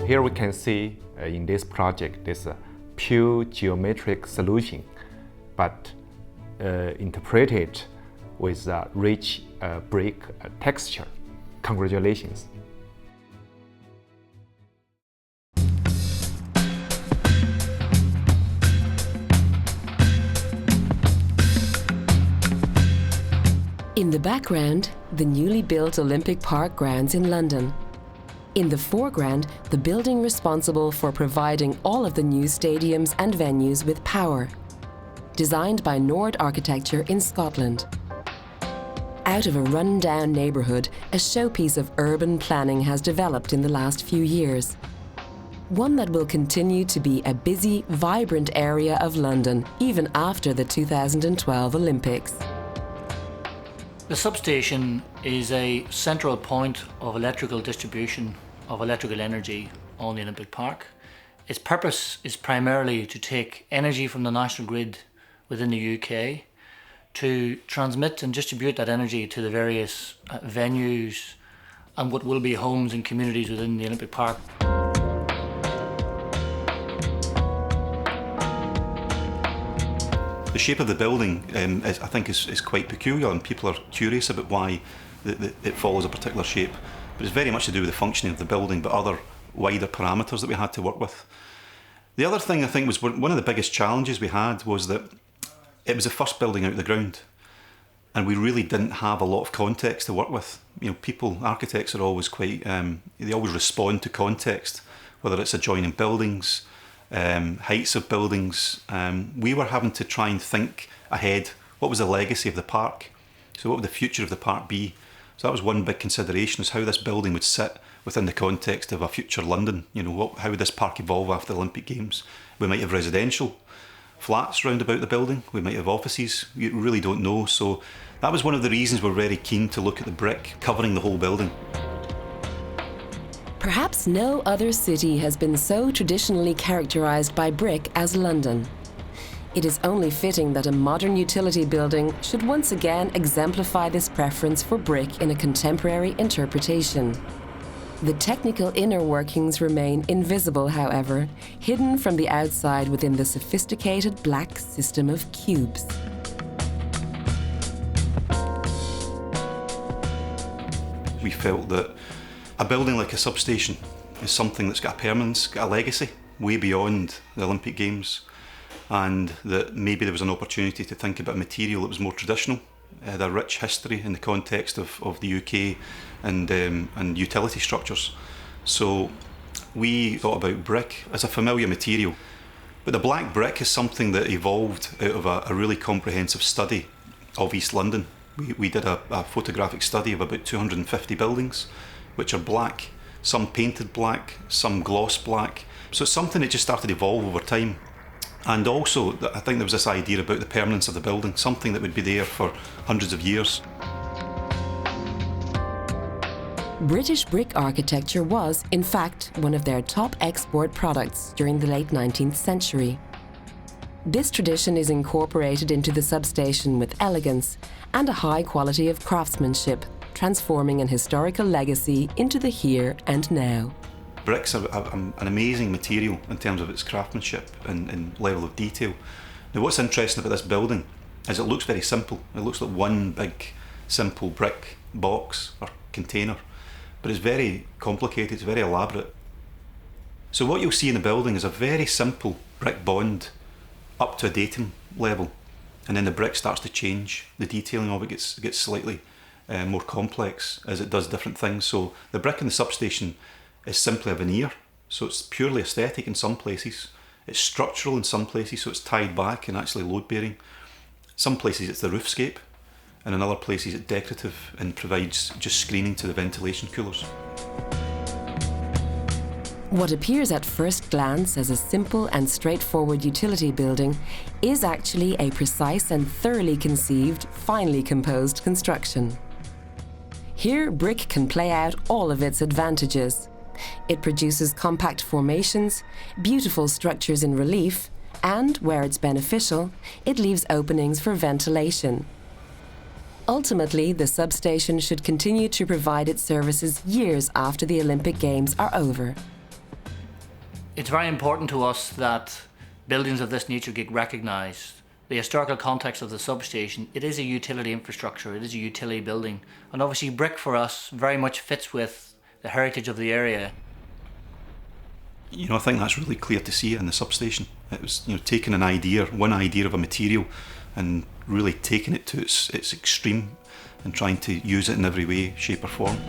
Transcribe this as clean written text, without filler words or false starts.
Here we can see in this project this pure geometric solution, but interpreted with rich brick texture. Congratulations. In the background, the newly built Olympic Park grounds in London. In the foreground, the building responsible for providing all of the new stadiums and venues with power. Designed by NORD Architecture in Scotland. Out of a run-down neighbourhood, a showpiece of urban planning has developed in the last few years. One that will continue to be a busy, vibrant area of London, even after the 2012 Olympics. The substation is a central point of electrical distribution of electrical energy on the Olympic Park. Its purpose is primarily to take energy from the national grid within the UK to transmit and distribute that energy to the various venues and what will be homes and communities within the Olympic Park. The shape of the building, I think, is quite peculiar, and people are curious about why it follows a particular shape. But it's very much to do with the functioning of the building, but other wider parameters that we had to work with. The other thing I think was one of the biggest challenges we had was that it was the first building out of the ground, and we really didn't have a lot of context to work with. You know, people, architects are always quite, they always respond to context, whether it's adjoining buildings, heights of buildings. We were having to try and think ahead. What was the legacy of the park? So what would the future of the park be? So that was one big consideration, is how this building would sit within the context of a future London. You know, how would this park evolve after the Olympic Games? We might have residential flats round about the building. We might have offices. You really don't know. So that was one of the reasons we're very keen to look at the brick covering the whole building. Perhaps no other city has been so traditionally characterized by brick as London. It is only fitting that a modern utility building should once again exemplify this preference for brick in a contemporary interpretation. The technical inner workings remain invisible, however, hidden from the outside within the sophisticated black system of cubes. We felt that a building like a substation is something that's got a permanence, got a legacy, way beyond the Olympic Games, and that maybe there was an opportunity to think about a material that was more traditional, the rich history in the context of the UK and utility structures. So we thought about brick as a familiar material, but the black brick is something that evolved out of a really comprehensive study of East London. We did a photographic study of about 250 buildings, which are black, some painted black, some gloss black. So it's something that just started to evolve over time. And also, I think there was this idea about the permanence of the building, something that would be there for hundreds of years. British brick architecture was, in fact, one of their top export products during the late 19th century. This tradition is incorporated into the substation with elegance and a high quality of craftsmanship, transforming an historical legacy into the here and now. Bricks are an amazing material in terms of its craftsmanship and level of detail. Now, what's interesting about this building is it looks very simple. It looks like one big, simple brick box or container, but it's very complicated, it's very elaborate. So what you'll see in the building is a very simple brick bond up to a datum level, and then the brick starts to change. The detailing of it gets slightly more complex as it does different things. So the brick in the substation is simply a veneer, so it's purely aesthetic in some places. It's structural in some places, so it's tied back and actually load-bearing. Some places it's the roofscape, and in other places it's decorative and provides just screening to the ventilation coolers. What appears at first glance as a simple and straightforward utility building is actually a precise and thoroughly conceived, finely composed construction. Here, brick can play out all of its advantages. It produces compact formations, beautiful structures in relief, and, where it's beneficial, it leaves openings for ventilation. Ultimately, the substation should continue to provide its services years after the Olympic Games are over. It's very important to us that buildings of this nature get recognised. The historical context of the substation, it is a utility infrastructure, it is a utility building, and obviously brick for us very much fits with the heritage of the area. You know, I think that's really clear to see in the substation. It was, you know, taking an idea, one idea of a material, and really taking it to its extreme and trying to use it in every way, shape or form.